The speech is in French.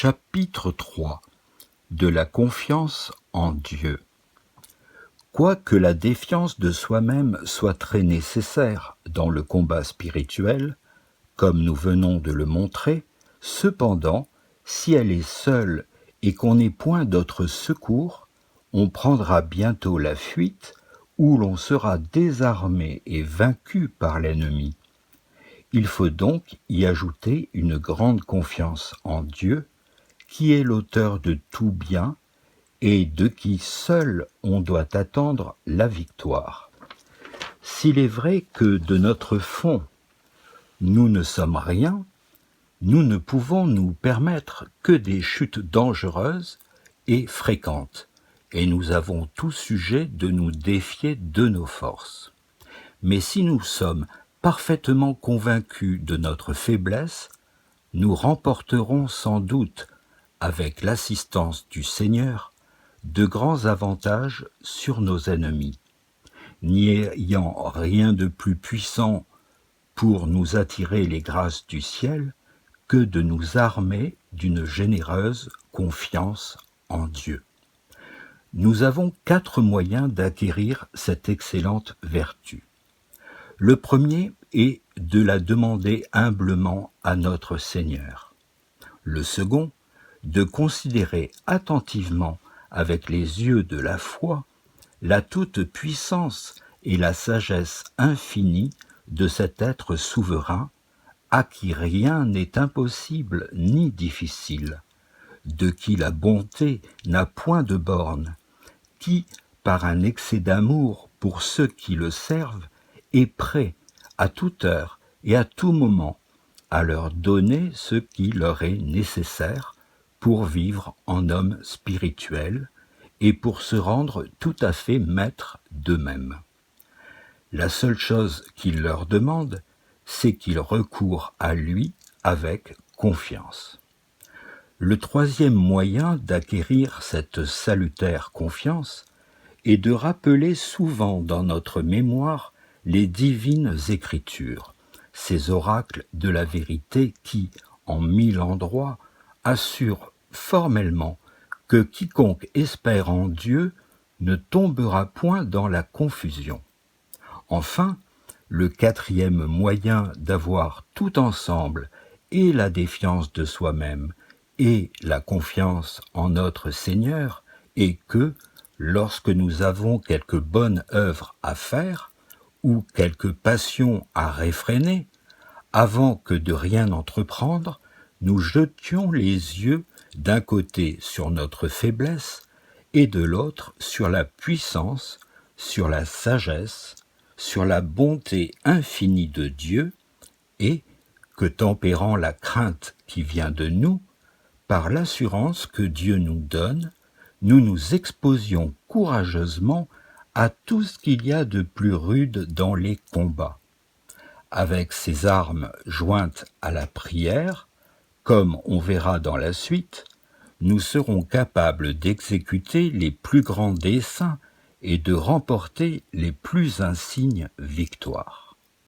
Chapitre 3 de la confiance en Dieu. Quoique la défiance de soi-même soit très nécessaire dans le combat spirituel, comme nous venons de le montrer, cependant, si elle est seule et qu'on n'ait point d'autre secours, on prendra bientôt la fuite où l'on sera désarmé et vaincu par l'ennemi. Il faut donc y ajouter une grande confiance en Dieu, qui est l'auteur de tout bien et de qui seul on doit attendre la victoire. S'il est vrai que de notre fond, nous ne sommes rien, nous ne pouvons nous permettre que des chutes dangereuses et fréquentes, et nous avons tout sujet de nous défier de nos forces. Mais si nous sommes parfaitement convaincus de notre faiblesse, nous remporterons sans doute, avec l'assistance du Seigneur, de grands avantages sur nos ennemis. N'y ayant rien de plus puissant pour nous attirer les grâces du ciel que de nous armer d'une généreuse confiance en Dieu. Nous avons 4 moyens d'acquérir cette excellente vertu. Le premier est de la demander humblement à notre Seigneur. Le second, de considérer attentivement avec les yeux de la foi la toute-puissance et la sagesse infinie de cet être souverain, à qui rien n'est impossible ni difficile, de qui la bonté n'a point de borne, qui, par un excès d'amour pour ceux qui le servent, est prêt, à toute heure et à tout moment, à leur donner ce qui leur est nécessaire pour vivre en homme spirituel et pour se rendre tout à fait maîtres d'eux-mêmes. La seule chose qu'il leur demande, c'est qu'ils recourent à lui avec confiance. Le troisième moyen d'acquérir cette salutaire confiance est de rappeler souvent dans notre mémoire les divines Écritures, ces oracles de la vérité qui, en 1000 endroits, assurent formellement que quiconque espère en Dieu ne tombera point dans la confusion. Enfin, le quatrième moyen d'avoir tout ensemble et la défiance de soi-même et la confiance en notre Seigneur est que, lorsque nous avons quelque bonne œuvre à faire, ou quelque passion à réfréner, avant que de rien entreprendre, nous jetions les yeux d'un côté sur notre faiblesse et de l'autre sur la puissance, sur la sagesse, sur la bonté infinie de Dieu, et que, tempérant la crainte qui vient de nous, par l'assurance que Dieu nous donne, nous nous exposions courageusement à tout ce qu'il y a de plus rude dans les combats. Avec ces armes jointes à la prière, comme on verra dans la suite, nous serons capables d'exécuter les plus grands desseins et de remporter les plus insignes victoires.